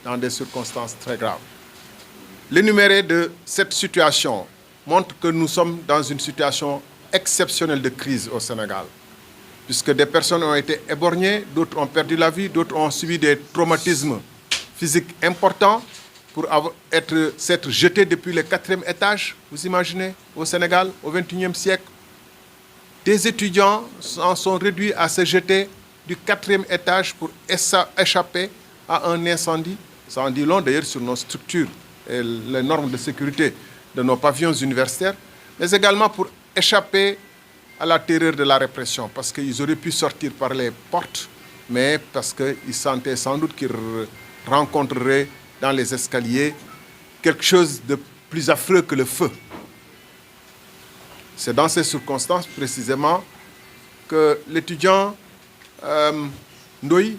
dans des circonstances très graves. L'énuméré de cette situation montre que nous sommes dans une situation exceptionnelle de crise au Sénégal, puisque des personnes ont été éborgnées, d'autres ont perdu la vie, d'autres ont subi des traumatismes physiques importants pour s'être jetés depuis le 4e étage, vous imaginez, au Sénégal, au XXIe siècle. Des étudiants en sont réduits à se jeter du 4e étage pour échapper à un incendie. Ça en dit long d'ailleurs sur nos structures et les normes de sécurité de nos pavillons universitaires, mais également pour échapper à la terreur de la répression, parce qu'ils auraient pu sortir par les portes, mais parce qu'ils sentaient sans doute qu'ils rencontreraient dans les escaliers quelque chose de plus affreux que le feu. C'est dans ces circonstances précisément que l'étudiant Ndoye,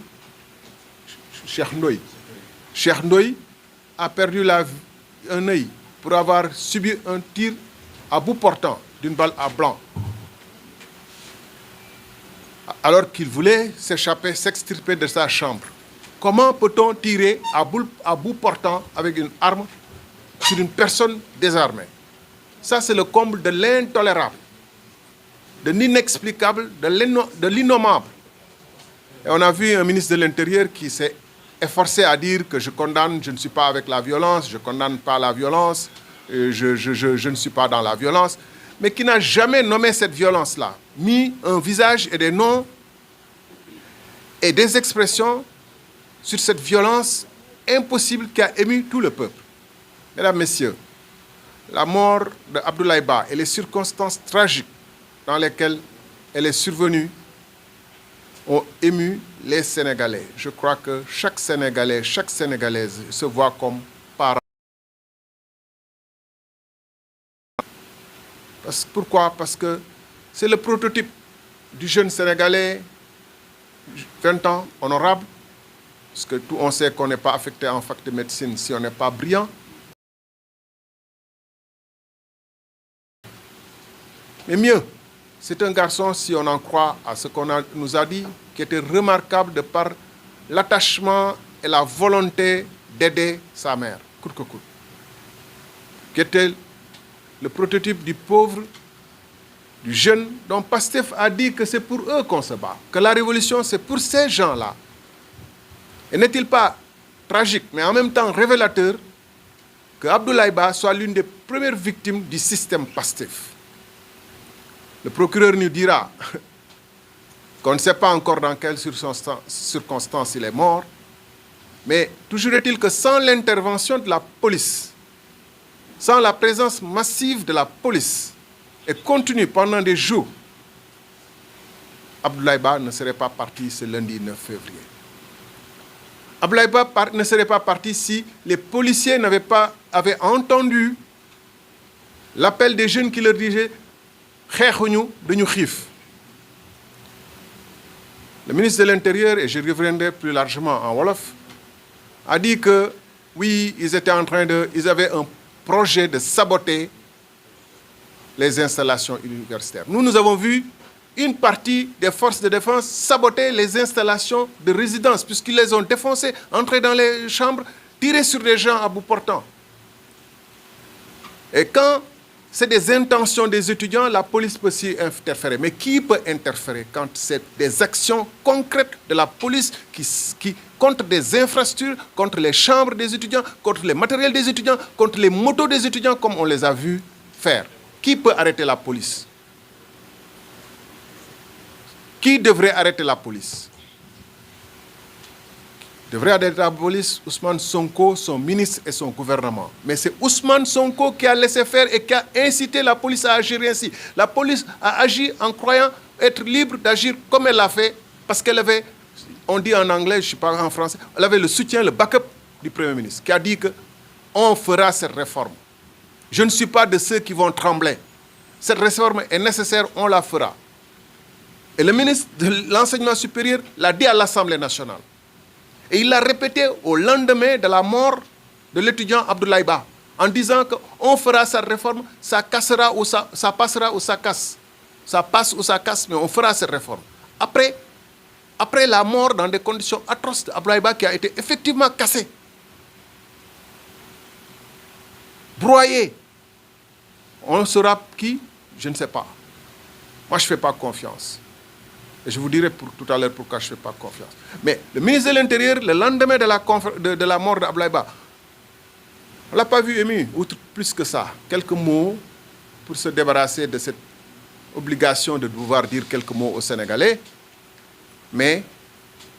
Cheikh Ndoye a perdu un œil pour avoir subi un tir à bout portant d'une balle à blanc, alors qu'il voulait s'échapper, s'extirper de sa chambre. Comment peut-on tirer à bout portant avec une arme sur une personne désarmée? Ça, c'est le comble de l'intolérable, de l'inexplicable, de l'innommable. Et on a vu un ministre de l'Intérieur qui s'est efforcé à dire que je condamne, je ne suis pas avec la violence, je ne condamne pas la violence, je ne suis pas dans la violence, mais qui n'a jamais nommé cette violence-là, mis un visage et des noms et des expressions sur cette violence impossible qui a ému tout le peuple. Mesdames, Messieurs, la mort d'Abdoulaye Ba et les circonstances tragiques dans lesquelles elle est survenue ont ému les Sénégalais. Je crois que chaque Sénégalais, chaque Sénégalaise se voit comme parent. Pourquoi? Parce que c'est le prototype du jeune Sénégalais, 20 ans, honorable, parce que on sait qu'on n'est pas affecté en fac de médecine si on n'est pas brillant. Mais mieux, c'est un garçon, si on en croit à ce qu'on nous a dit, qui était remarquable de par l'attachement et la volonté d'aider sa mère, coûte que coûte. Qui était le prototype du pauvre, du jeune, dont Pastef a dit que c'est pour eux qu'on se bat, que la révolution, c'est pour ces gens-là. Et n'est-il pas tragique, mais en même temps révélateur, que Abdoulaye Ba soit l'une des premières victimes du système Pastef? Le procureur nous dira qu'on ne sait pas encore dans quelles circonstances il est mort, mais toujours est-il que sans l'intervention de la police, sans la présence massive de la police et continue pendant des jours, Abdoulaye Ba ne serait pas parti ce lundi 9 février. Abdoulaye Ba ne serait pas parti si les policiers avaient entendu l'appel des jeunes qui leur disaient « Le ministre de l'Intérieur, et je reviendrai plus largement en Wolof, a dit que oui, ils avaient un projet de saboter les installations universitaires. Nous avons vu une partie des forces de défense saboter les installations de résidence, puisqu'ils les ont défoncées, entrer dans les chambres, tirer sur les gens à bout portant. Et quand c'est des intentions des étudiants, la police peut s'y interférer. Mais qui peut interférer quand c'est des actions concrètes de la police qui contre des infrastructures, contre les chambres des étudiants, contre les matériels des étudiants, contre les motos des étudiants, comme on les a vus faire? Qui peut arrêter la police? Qui devrait arrêter la police? Devrait arrêter la police Ousmane Sonko, son ministre et son gouvernement. Mais c'est Ousmane Sonko qui a laissé faire et qui a incité la police à agir ainsi. La police a agi en croyant être libre d'agir comme elle l'a fait, parce qu'elle avait, on dit en anglais, je ne sais pas en français, elle avait le soutien, le backup du Premier ministre, qui a dit qu'on fera cette réforme. Je ne suis pas de ceux qui vont trembler. Cette réforme est nécessaire, on la fera. Et le ministre de l'Enseignement supérieur l'a dit à l'Assemblée nationale. Et il l'a répété au lendemain de la mort de l'étudiant Abdoulaye Ba, en disant qu'on fera cette réforme, ça cassera ou ça passera ou ça casse. Ça passe ou ça casse, mais on fera cette réforme. Après la mort dans des conditions atroces d'Abdoulaye Ba qui a été effectivement cassé, broyés. On saura qui? Je ne sais pas. Moi, je ne fais pas confiance. Et je vous dirai tout à l'heure pourquoi je ne fais pas confiance. Mais le ministre de l'Intérieur, le lendemain de la mort d'Abdoulaye Ba, on ne l'a pas vu ému, outre plus que ça. Quelques mots pour se débarrasser de cette obligation de devoir dire quelques mots aux Sénégalais. Mais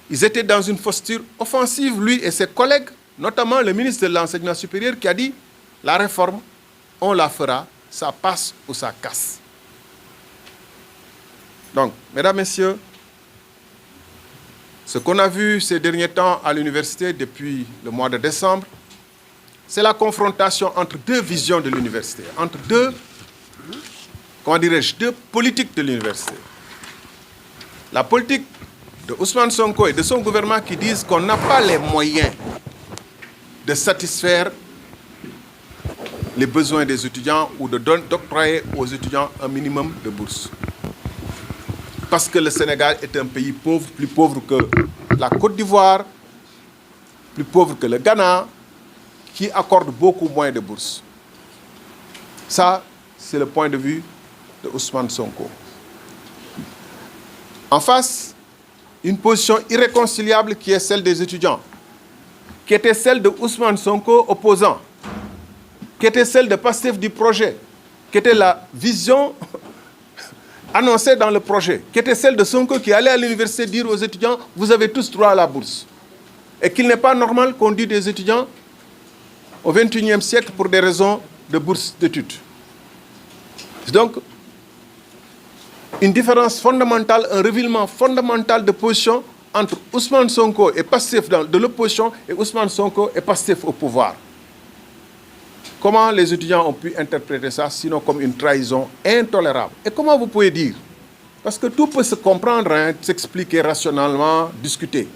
ils étaient dans une posture offensive, lui et ses collègues, notamment le ministre de l'Enseignement supérieur qui a dit « La réforme, on la fera, ça passe ou ça casse ». Donc, mesdames, messieurs, ce qu'on a vu ces derniers temps à l'université depuis le mois de décembre, c'est la confrontation entre deux visions de l'université, entre deux politiques de l'université. La politique de Ousmane Sonko et de son gouvernement qui disent qu'on n'a pas les moyens de satisfaire les besoins des étudiants ou d'octroyer aux étudiants un minimum de bourse. Parce que le Sénégal est un pays pauvre, plus pauvre que la Côte d'Ivoire, plus pauvre que le Ghana, qui accorde beaucoup moins de bourses. Ça, c'est le point de vue de Ousmane Sonko. En face, une position irréconciliable qui est celle des étudiants, qui était celle de Ousmane Sonko opposant, qui était celle de Pastef du projet, qui était la vision annoncée dans le projet, qui était celle de Sonko qui allait à l'université dire aux étudiants « vous avez tous droit à la bourse ». Et qu'il n'est pas normal qu'on dise des étudiants au XXIe siècle pour des raisons de bourse d'études. Donc, une différence fondamentale, un revirement fondamental de position entre Ousmane Sonko et Pastef de l'opposition et Ousmane Sonko et Pastef au pouvoir. Comment les étudiants ont pu interpréter ça, sinon comme une trahison intolérable? Et comment vous pouvez dire? Parce que tout peut se comprendre, hein, s'expliquer rationnellement, discuter.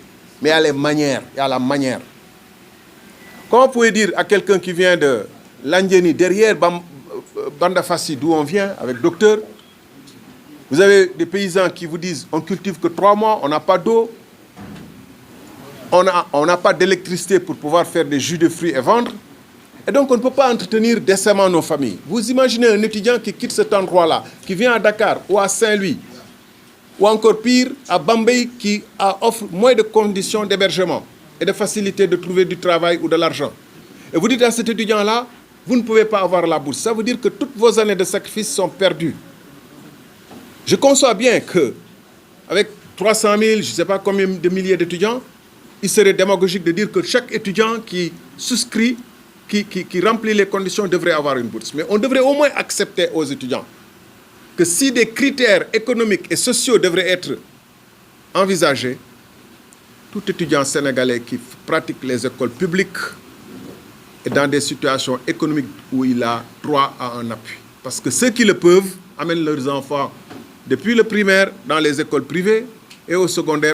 Mais il y a les manières, il y a la manière. Comment vous pouvez dire à quelqu'un qui vient de Landieni, derrière Bandafassi, d'où on vient, avec docteur, vous avez des paysans qui vous disent on cultive que 3 mois, on n'a pas d'eau, on n'a pas d'électricité pour pouvoir faire des jus de fruits et vendre. Et donc on ne peut pas entretenir décemment nos familles. Vous imaginez un étudiant qui quitte cet endroit-là, qui vient à Dakar ou à Saint-Louis, ou encore pire, à Bambey, qui offre moins de conditions d'hébergement et de facilité de trouver du travail ou de l'argent. Et vous dites à cet étudiant-là, vous ne pouvez pas avoir la bourse. Ça veut dire que toutes vos années de sacrifice sont perdues. Je conçois bien qu'avec 300 000, je ne sais pas combien de milliers d'étudiants, il serait démagogique de dire que chaque étudiant qui souscrit, qui remplit les conditions devrait avoir une bourse. Mais on devrait au moins accepter aux étudiants que si des critères économiques et sociaux devraient être envisagés, tout étudiant sénégalais qui pratique les écoles publiques est dans des situations économiques où il a droit à un appui. Parce que ceux qui le peuvent amènent leurs enfants depuis le primaire dans les écoles privées et au secondaire